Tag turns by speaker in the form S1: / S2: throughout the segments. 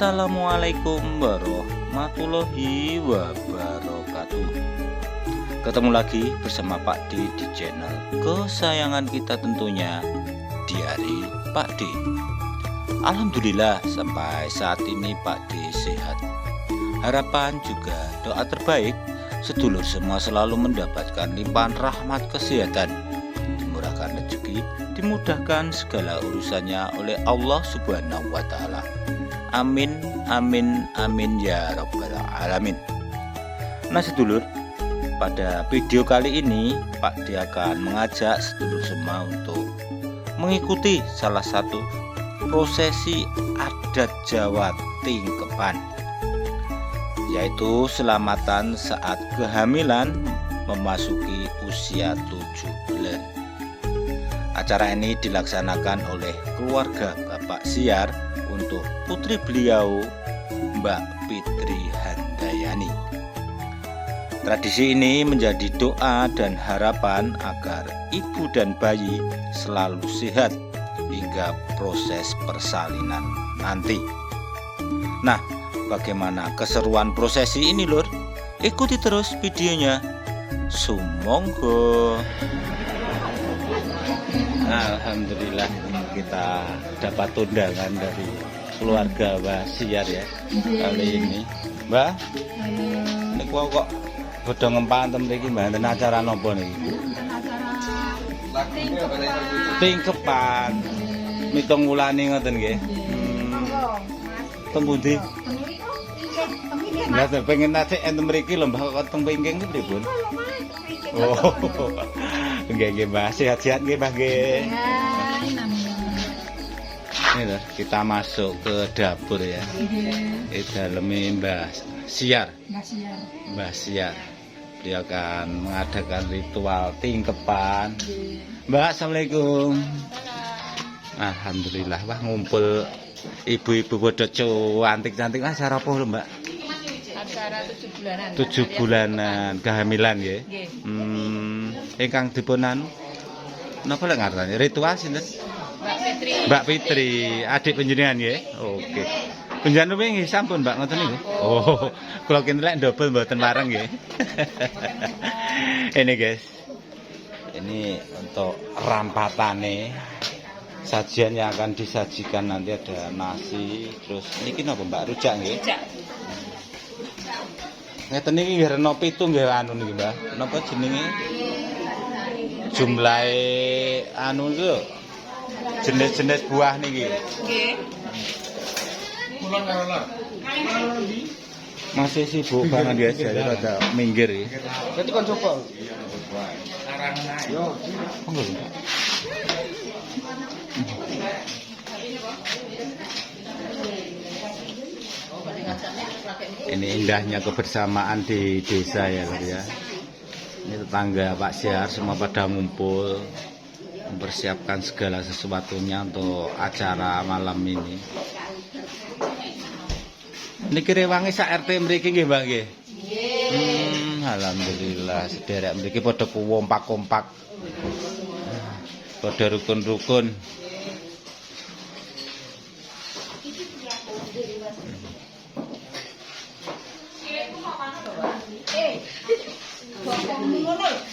S1: Assalamualaikum warahmatullahi wabarakatuh. Ketemu lagi bersama Pak D di channel kesayangan kita tentunya, Diari Pak D. Alhamdulillah sampai saat ini Pak D sehat. Harapan juga doa terbaik sedulur semua selalu mendapatkan limpahan rahmat kesehatan, dimurahkan rezeki, dimudahkan segala urusannya oleh Allah Subhanahu wa Ta'ala. Amin, amin, amin ya rabbal alamin. Nah sedulur, pada video kali ini Pak D akan mengajak sedulur semua untuk mengikuti salah satu prosesi adat Jawa Tingkeban, yaitu selamatan saat kehamilan memasuki usia 7 bulan. Acara ini dilaksanakan oleh keluarga Bapak Siar untuk putri beliau, Mbak Fitri Handayani. Tradisi ini menjadi doa dan harapan agar ibu dan bayi selalu sehat hingga proses persalinan nanti. Nah, bagaimana keseruan prosesi ini lur? Ikuti terus videonya. Sumonggo. Alhamdulillah kita dapat undangan dari keluarga Mbak Siar ya kali ini. Mbak, ini kok bodo ngempaan tem mriki Mbak, enten acara napa niki? Tingkeban. Mitung wulane ngoten nggih. Teng pundi? Lah pengen nate enten mriki lho Mbak kok teng pingking pripun? Oh. Nggih Mbak, sehat-sehat nggih Mbak nggih. Ini loh, kita masuk ke dapur ya. Di dalamnya Mbak Siar. Mbak Siar. Dia akan mengadakan ritual tingkeban. Mbak, assalamualaikum. Alhamdulillah, wah ngumpul ibu-ibu bodoh cantik-cantik. Acara apa lho Mbak?
S2: Acara 7 bulanan.
S1: 7 bulanan kehamilan ya. Ingkang dipun anu napa lek ngarani ritual sinten?
S2: Mbak Fitri.
S1: Mbak Fitri, adik panjenengan nggih. Oke. Panjenengan wingi sampun Mbak ngoten niku. Oh, kula kene lek double mboten wareng nggih. Ini guys. Ini untuk rampatane sajian yang akan disajikan nanti ada nasi, terus niki napa Mbak rujak nggih?
S2: Rujak.
S1: Ngeten niki nggih rena 7 nggih anu niki Mbak. Napa jenenge? Jumlahe anu lho. Jenis-jenis buah niki.
S2: Nggih.
S3: Mulon karo lor.
S1: Masih sibuk banget ya, jadi pada minggir ya.
S3: Dadi kon coba. Yo.
S1: Monggo. Ini indahnya kebersamaan di desa ya, Lur ya. Ini tetangga Pak Syar semua pada ngumpul mempersiapkan segala sesuatunya untuk acara malam ini. Niki rewangi sak RT mriki nggih, Mbak nggih? Alhamdulillah sederek mriki padha kompak-kompak. Padha rukun-rukun.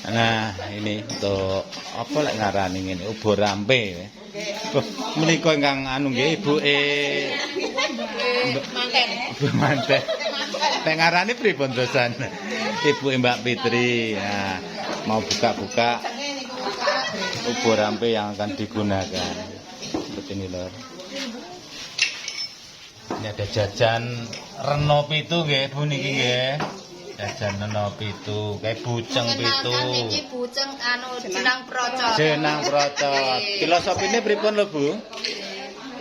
S1: Nah, ini untuk apa lek ngarani ngene, ubo rampe. Menika ingkang anu nggih ibuke
S2: Manten.
S1: Ibu manten. Nek ngarani pripun terusan? Ibuke Mbak Fitri. Nah, mau buka-buka ubo rampe yang akan digunakan. Seperti ini, Lur. Ini ada jajan reno pitu nggih, Bu niki nggih. Jajan reno pitu, kayak buceng pitu.
S2: Iki buceng anu jenang procot.
S1: Jenang procot. Filosofine pripun lho, Bu?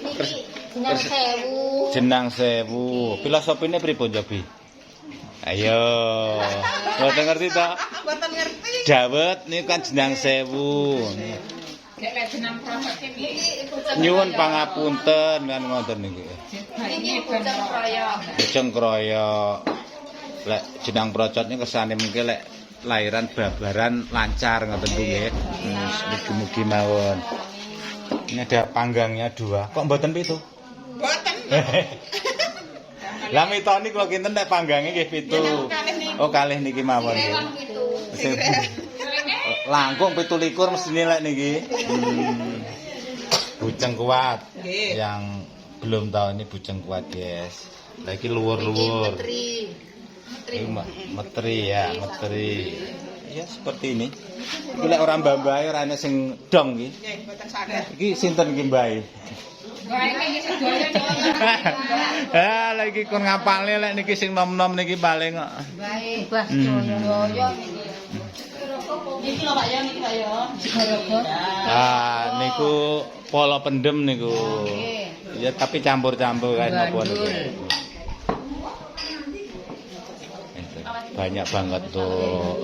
S2: Niki jenang sewu.
S1: Jenang sewu. Filosofine pripun, Jobi? Ayo. Mboten ngerti to?
S2: Mboten ngerti.
S1: Dawet niku kan jenang sewu.
S2: Gek lek jenang procot iki buceng.
S1: Nyuwun pangapunten kan ngoten niki.
S2: Iki buceng kroyok.
S1: Buceng kroyok. Lek jenang procot ini kesane mungkin lek lahiran babaran lancar ngoten Bu nggih. Mugi-mugi mawon. Ini ada panggangnya 2. Kok mboten pitu?
S2: Mboten.
S1: Lah mitoni kula kinten nek panggange nggih pitu. Oh kalih niki mawon nggih. Langkung 17 mestine lek niki. Buceng kuat. Yang belum tahu ini buceng kuat, guys. Lah iki luwur-luwur. Metri ya, metri. Ya seperti ini. Iki lek ora mbah-mbah ora ana sing dong iki.
S2: Nggih, mboten sadar.
S1: Iki sinten iki mbah?
S2: Mbah iki sedoyo niki.
S1: Ah, lagi kon ngapalne lek niki sing nom-nom niki paling kok.
S2: Baik, Mbah sedoyo niki. Niki lho Pak ya, niki Pak ya. Sigaraga.
S1: Ah, niku polo pendem niku. Ya tapi campur-campur kan napa niku. Banyak banget tuh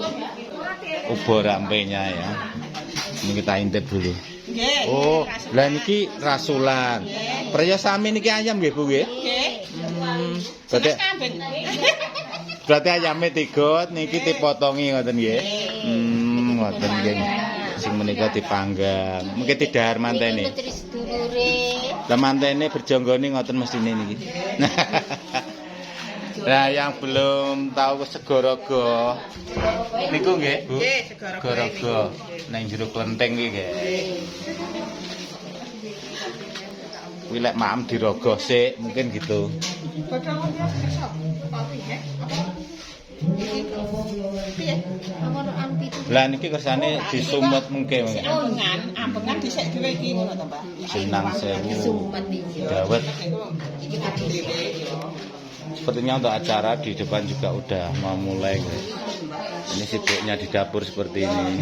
S1: ubo rampenya ya. Ini kita intip dulu. Oh, lah niki rasulan. Priya sami niki ayam nggih Bu nggih? Nggih. Berarti ayamnya 3 niki dipotongi ngoten nggih. Ngoten nggih. Sing menika dipanggang. Mungkin tidak mantene. Lah mantene berjonggone ngoten mestine niki. Nah, yang belum tahu segorogo niku nggih, Bu? Nggih, segorogo. Nang jero klenteng iki nggih. Kuwi lek maem dirogoh sik, mungkin gitu. Lah niki kersane disumut mengke.
S2: Ambengan dhisik dhewe iki ngono to, Pak.
S1: Jenang sewu. Dawet. Sepertinya untuk acara di depan juga udah mau mulai. Ini sibuknya di dapur seperti ini.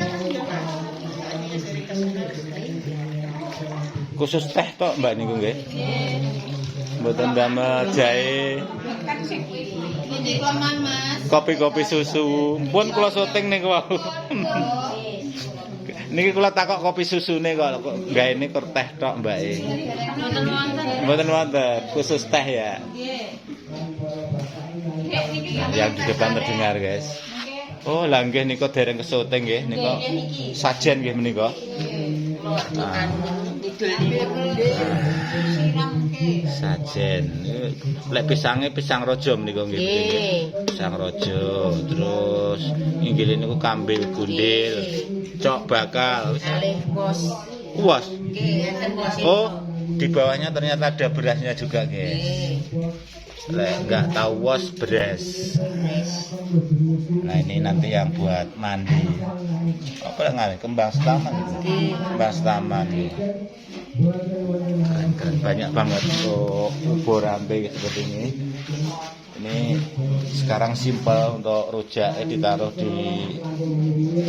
S1: Khusus teh tok Mbak niku nggih. Mboten damel jahe. Kopi-kopi susu. Pun kula syuting niku wau. Niki kula takok kopi susune kok gaene kok teh tok Mbak e. Mboten wonten, khusus teh ya. Yang di depan terdengar, guys. Oh, lah nggih nika dereng kesyuting nggih nika. Sajen nggih menika. Sajen. Lek pisange pisang raja menika nggih. Pisang raja. Terus inggile niku kambil gundil, cok bakal. Kuas. Oh, di bawahnya ternyata ada berasnya juga, guys. Lek nggak tahu was beras. Nah ini nanti yang buat mandi. Apa nggak? Kembang setaman. Kembang setaman. Keren-keren banyak banget untuk ubo rampe seperti ini. Ini sekarang simpel untuk rujak ditaruh di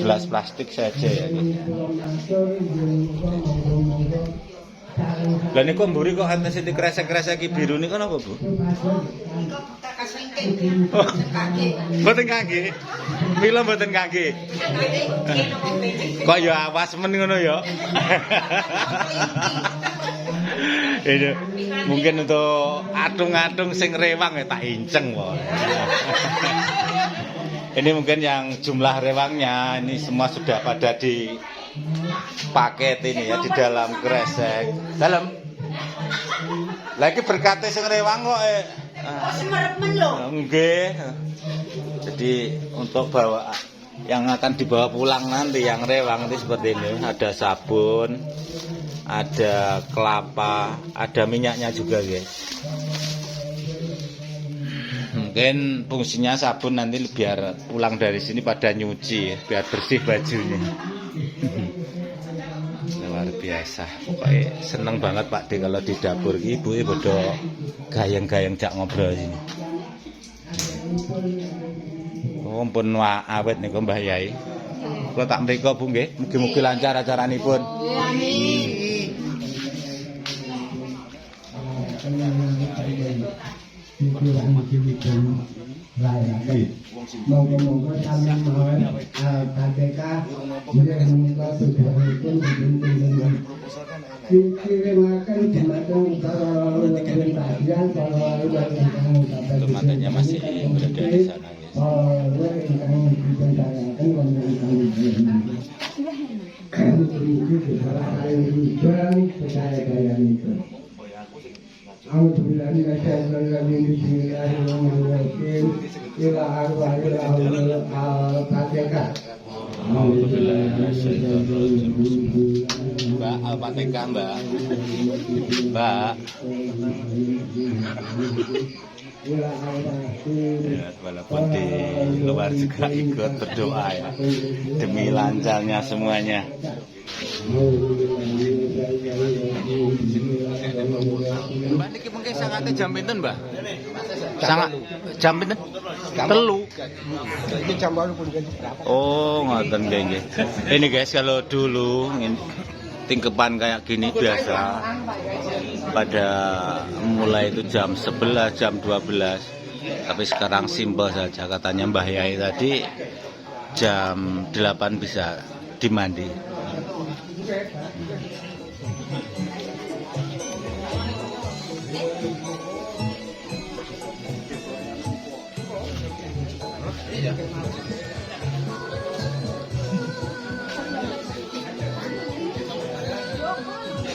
S1: gelas plastik saja ya. Lah niku mburi kok enten sing kresek-kresek iki biru niku napa, Bu? Oh, mboten kangge. Mila mboten kangge. Kok ya awas men ngono ya. Ini mungkin untuk atung-atung sing rewang ya tak inceng wae. Ini mungkin yang jumlah rewangnya ini semua sudah pada di paket ini ya di dalam kresek. Dalam. Lagi berkate sing rewang kok
S2: Semeremen lho.
S1: nggih. Jadi untuk bawa yang akan dibawa pulang nanti yang rewang itu seperti ini, ada sabun, ada kelapa, ada minyaknya juga, guys. Mungkin fungsinya sabun nanti biar pulang dari sini pada nyuci, biar bersih bajunya. Luar biasa, pokoknya seneng banget Pak D kalau di dapur. Ibu bodo gayeng-gayeng jak ngobrol ini. Oh, pun awet nih Mbah Yai. Kalau tak mriko Bu nggih, mugi-mugi lancar acaranipun.
S2: Amin.
S4: Monggo-monggo sampeyan mawon KPK menika sedherepipun dikirimaken dumateng para
S1: Tomatnya masih berada di sana,
S4: guys.
S1: Mbak Al-Fatihah, Mbak. Mbak. Ya, walaupun di luar juga ikut berdoa ya demi lancarnya semuanya. Mbak niki mungkin sangatnya jam pinten, Mbak? Sangat jam pinten? Telu.
S3: Ini jam baru pun ganti berapa?
S1: Oh, ngoten nggih. Ini guys, kalau dulu tingkepan kayak gini biasa pada mulai itu jam 11, jam 12. Tapi sekarang simpel saja, katanya Mbah Yai tadi jam 8 bisa dimandi.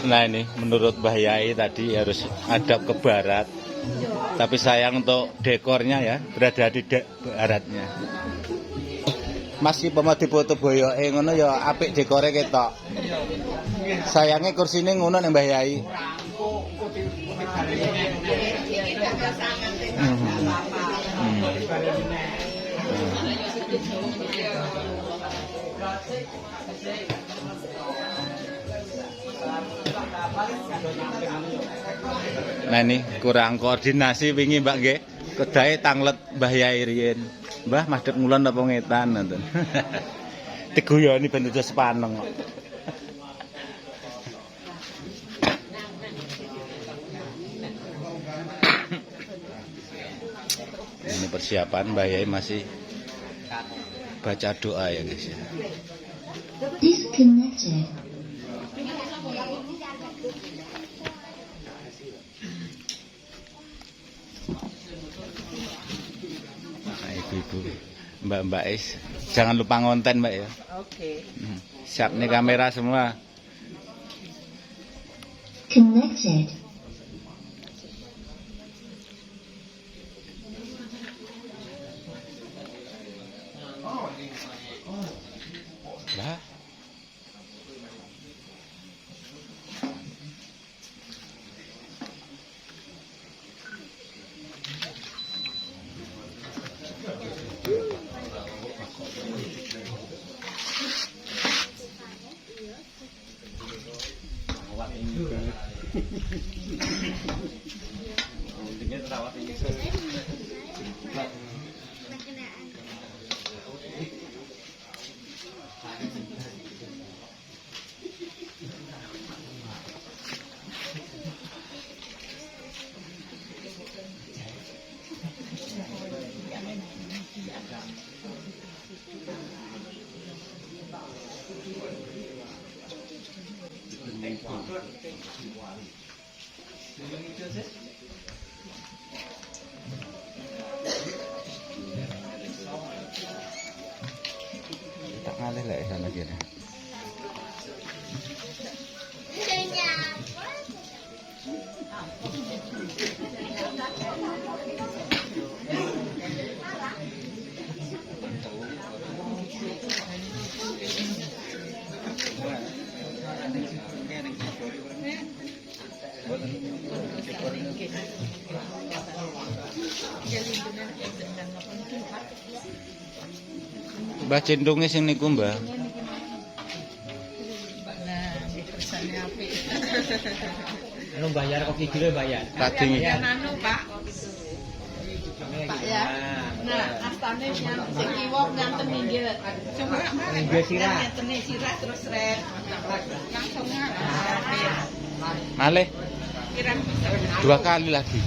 S1: Nah ini menurut Mbah Yai tadi harus hadap ke barat. Tapi sayang untuk dekornya ya berada di baratnya. Meski pemadi foto boyoke ngono ya apik dekore ketok. Sayangnya kursine ngono nek Mbah Yai. Nah ini kurang koordinasi wingi Mbak nggih. Kedae tanglet Mbah Yai riyen. Mbah madhep ngulon apa ngetan ngoten. Diguyoni ben aja sepaneng kok. Ini persiapan Mbah Yai masih baca doa ya guys ya.
S5: Disconnected.
S1: Nah, ibu-ibu, mbak-mbak is, jangan lupa ngonten Mbak ya.
S2: Oke.
S1: Siap nih kamera semua.
S5: Connected.
S1: Lah. Tak ngalih lek sana kene. Mbah cendunge sing niku, Mbah.
S2: Nah, di pesannya apik.
S3: Anu bayar kopi dulu bayar.
S1: Kading iki.
S2: Anu, Pak. Pak ya. Nah, astane yang sing kiwok nganten minggir. Coba
S3: Minggir sirah.
S2: Nganten sirah terus red. Langsung
S1: Malih
S2: kirang
S1: 2 kali lagi.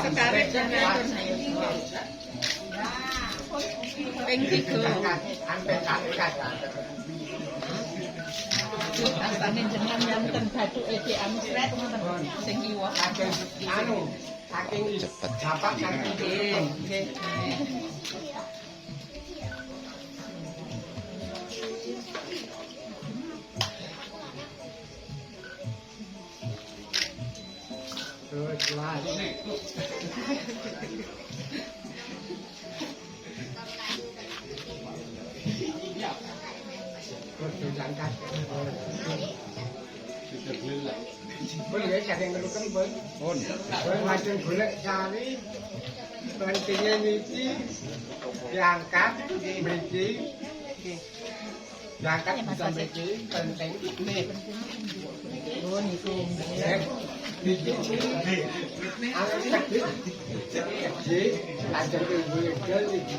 S2: sekarang jangan ping 3. Astane jenengan nyanten bathuke di amsret ngoten sing kiwok.
S3: Anu, saking
S1: Cepet.
S3: dapat kan
S2: Nggih.
S3: terus lagi. Terus diangkat. Boleh saya yang ngelukan boleh. Boleh macam golek cari. Pentingnya niki diangkat, mriki. Diangkat bisa mriki penting.
S2: Oh niku.
S3: Niki. Angkat niki. Lajeng ibu legel iki.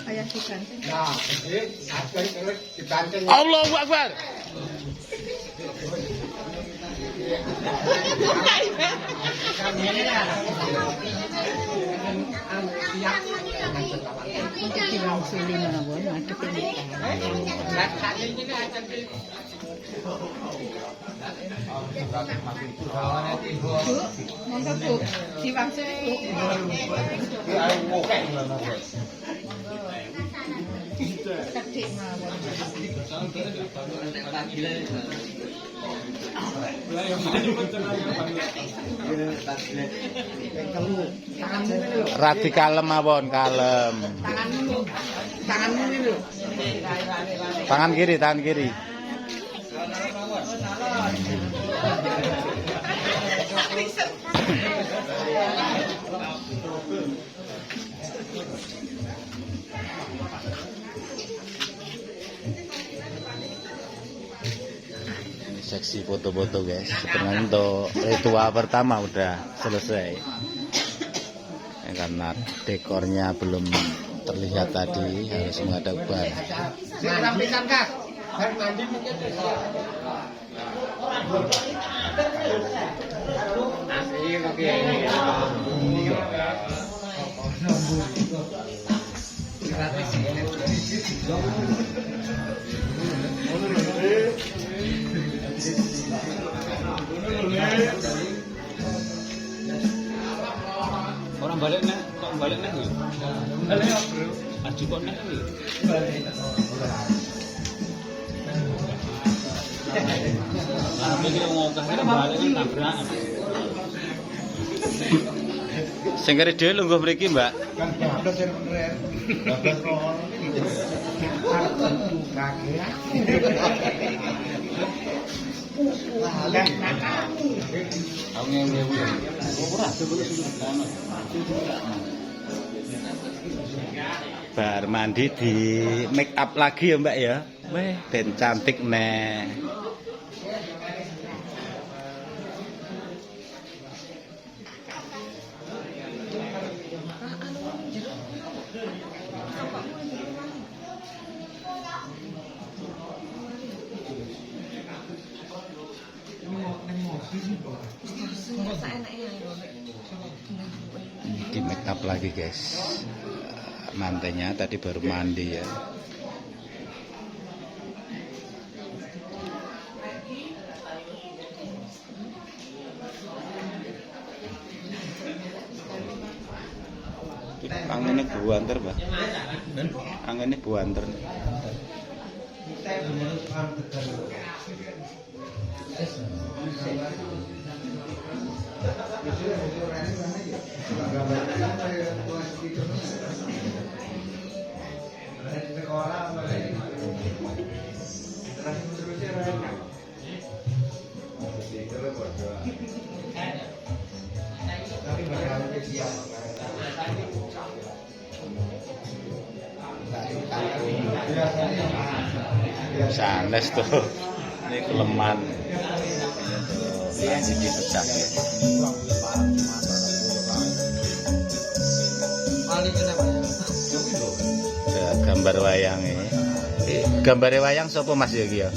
S2: Kayak diganti.
S3: Nah, ini akan terus dibanting.
S1: Allahu Akbar.
S2: Iki langsung di mawon madhep iki. Monggo Bu, diwangsuli Bu. Kedik mawon.
S1: Radi kalem mawon, kalem.
S3: Tanganmu ini lho.
S1: Tangan kiri, tangan kiri. Seksi foto-foto guys. Sebenarnya untuk ritual pertama udah selesai. Ya, karena dekornya belum terlihat tadi, harus menghadap ke barat.
S3: Sekarang pisan Kak. Bar mandi mungkin asli oke.
S5: Orang balik nih, kok balik nih? Balik ya bro. Aji kok nih? Tapi dia ngokah kan balik kan tabrakan.
S1: Sing kere dhewe lungguh mriki, Mbak.
S3: Kan bablas yang bener. Bablas rohon.
S5: Aku ngewe. Ora
S1: Bar mandi di make up lagi ya, Mbak ya. Weh, ben cantik neh. Di make up lagi guys. Mantenya tadi baru mandi ya. Anginnya buanter, Mbak. Anginnya buanter. Sanes tuh, ini keleman, nanti dipecah ya. Gambar wayang ini, gambar wayang sopo Mas ya kia?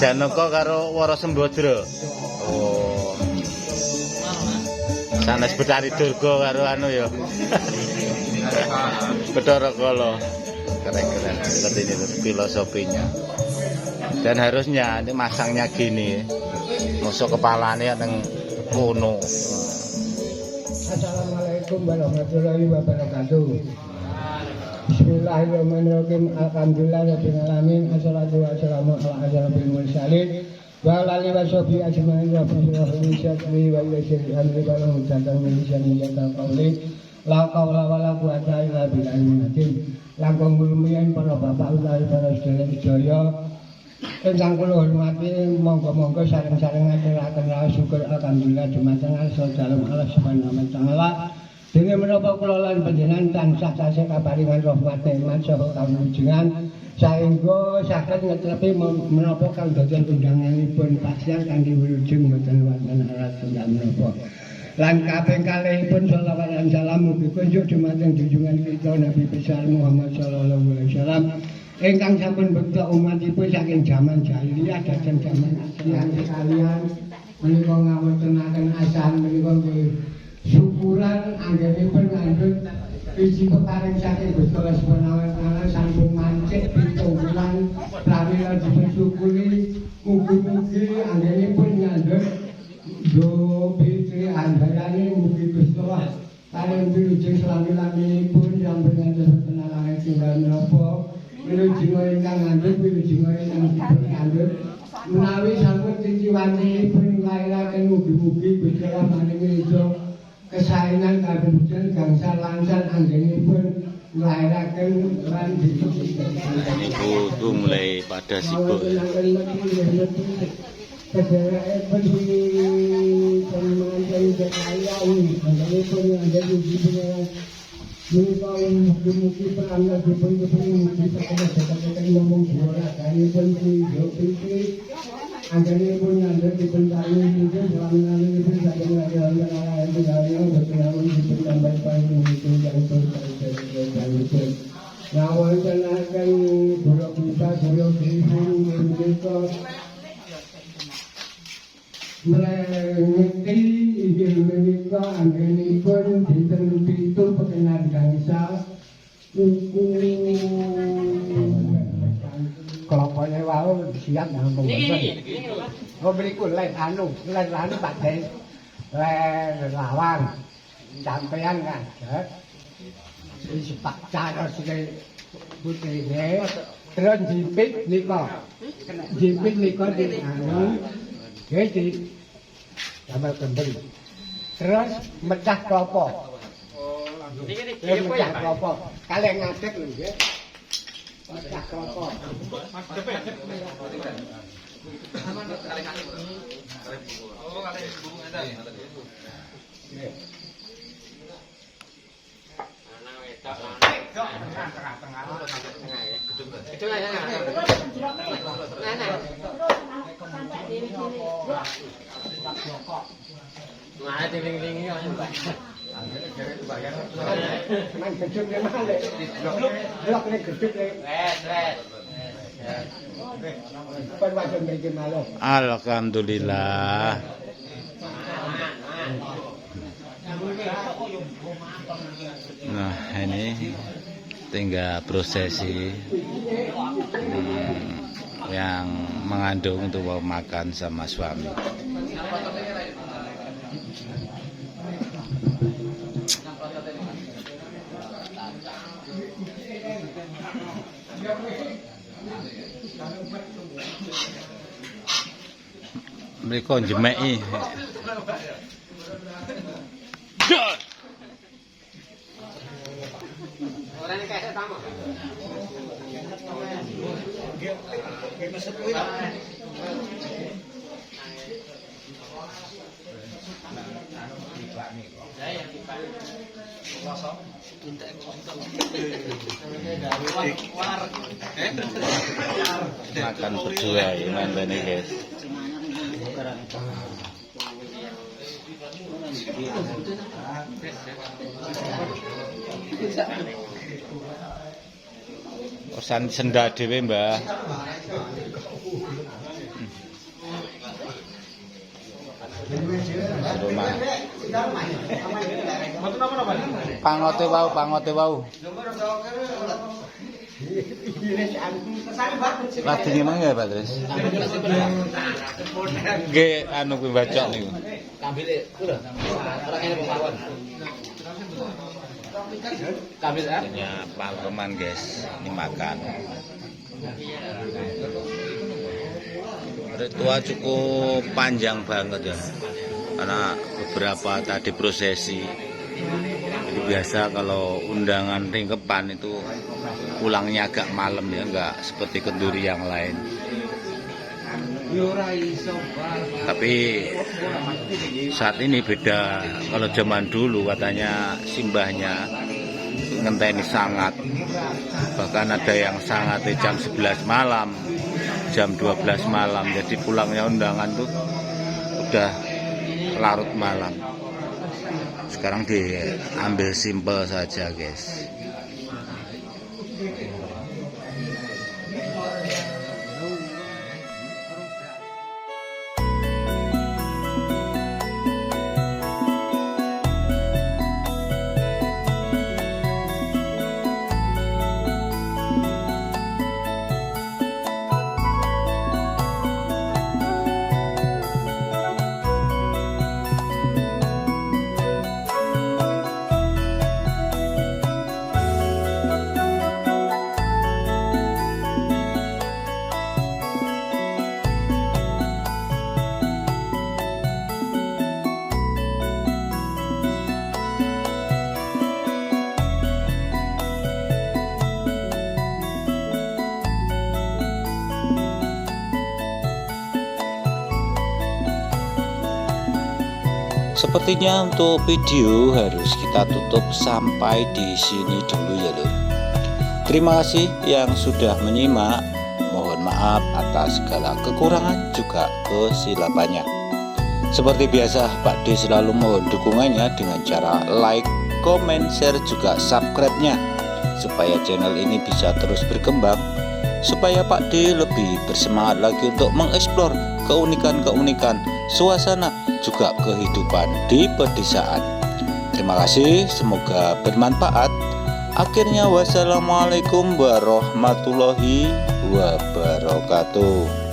S1: Janoko karo Woro Sembodro. Oh. Sanes Betari Durga karo anu ya. Bathara Kala. Keren-keren seperti ini filosofinya. Dan harusnya ini masangnya gini. Masuk kepalanya nang kono.
S4: Assalamualaikum warahmatullahi wabarakatuh. Bismillahirrahmanirrahim. Alhamdulillahirabbil alamin. Assalatu wassalamu ala asyrofil mursalin wa ala alihi washabihi ajmain. Rabbil sadri wa yassir amri wa hlul 'uqdatam min lisani yafqahu qawli. La haula wala quwwata illa billahil langkung lumiyan para bapak utawi para sedherek sedaya ingkang kula hormati, monggo-monggo sareng-sareng ngaturaken rasa syukur alhamdulillah dumateng Allah Subhanahu wa taala. Dene menapa kula lan panjenengan tansah tasih kaparingan rahmat nikmat saha kawujudan saengga saged ngetrepi menapa kang dados undanganipun pasien kanthi wilujeng mboten wonten alat tunggal menapa. Lan kaping kalihipun shalawat lan salam mugi kunjuk dumateng junjungan kita Nabi besar Muhammad sallallahu alaihi wasallam ingkang sampun bekta umatipun saking jaman jahiliyah dhateng jaman asian kaliyan menika ngawontenaken asan menika nggih syukuran anggenipun ngandhut iji peparing saking Gusti Allah Subhanahu wa taala sampun mancik pitung wulan pramila dipun syukuri mugi-mugi anggenipun ngandhut do pitri andayane mugi Gusti Allah paring wilujeng selami-laminipun sampun ngantos penalangan tunggal menapa wilujeng ingkang ngandhut wilujeng ingkang dipun ngandhut menawi sampun ciciwanipun lairaken mugi-mugi Gusti Allah maringi ridho kesaenan kabenjen gangsal lancar anggenipun nglairaken lan dipun
S1: Ibu mulai pada sibuk.
S4: Kedai berdiri pemandangan kekayaan, mengenai penyanyi hubungan menikah mungkin peramah hubungan mungkin terkena sesuatu ngomong bola dari pensi joki, angkanya pun ada di pentari juga selama ini pun saya mengajar orang yang berkenaan di tambah pagi itu yang terjadi. Nawal tenakan buruk kita buruk ibu mereka mengikuti ingin menikah anggenipun dinten pitu perkenan gangsal kelopone wau siap ngomong mriku len anu badhe len lawan sampean kan sepak cara sing putih terus jipit nika di anu nggih tambah kendel. Terus mecah klopo. Mecah klopo. Kalih ngadeg lho nggih. Mecah klopo. Oh, kalih bubung ada. Nggih. Ana wedok, tengah-tengah ya. Gedung ya. Nah, dinding-dindingnya Main gedung ya mahal ya. Blok ini gedung ya. Pen wajan mriki malah.
S1: Alhamdulillah. Nah, ini tinggal prosesi yang mengandung untuk makan sama suami. Mereka jemeki. Makan berdua ya mantan guys. Pesan senda dhewe, Mbah. Rumah. Pangote wau. Lagi memang ya, Pak Tris? Nggih, anu kuwi bacok niku.
S3: Kambile lho. Ora kene pemawon. Kambil ya?
S1: Punya Palreman guys, ini makan. Ritual cukup panjang banget ya, karena beberapa tadi prosesi. Jadi biasa kalau undangan ringkepan itu pulangnya agak malam ya, nggak seperti kenduri yang lain. Tapi saat ini beda. Kalau zaman dulu katanya simbahnya ngenteni sangat, bahkan ada yang sangat jam 11 malam, jam 12 malam. Jadi pulangnya undangan tuh udah larut malam. Sekarang diambil simpel saja guys. Sepertinya untuk video harus kita tutup sampai di sini dulu ya lur. Terima kasih yang sudah menyimak. Mohon maaf atas segala kekurangan juga kesilapannya. Seperti biasa, Pak D selalu mohon dukungannya dengan cara like, komen, share juga subscribe-nya supaya channel ini bisa terus berkembang, supaya Pak D lebih bersemangat lagi untuk mengeksplor keunikan-keunikan suasana juga kehidupan di pedesaan. Terima kasih, semoga bermanfaat. Akhirnya wassalamualaikum warahmatullahi wabarakatuh.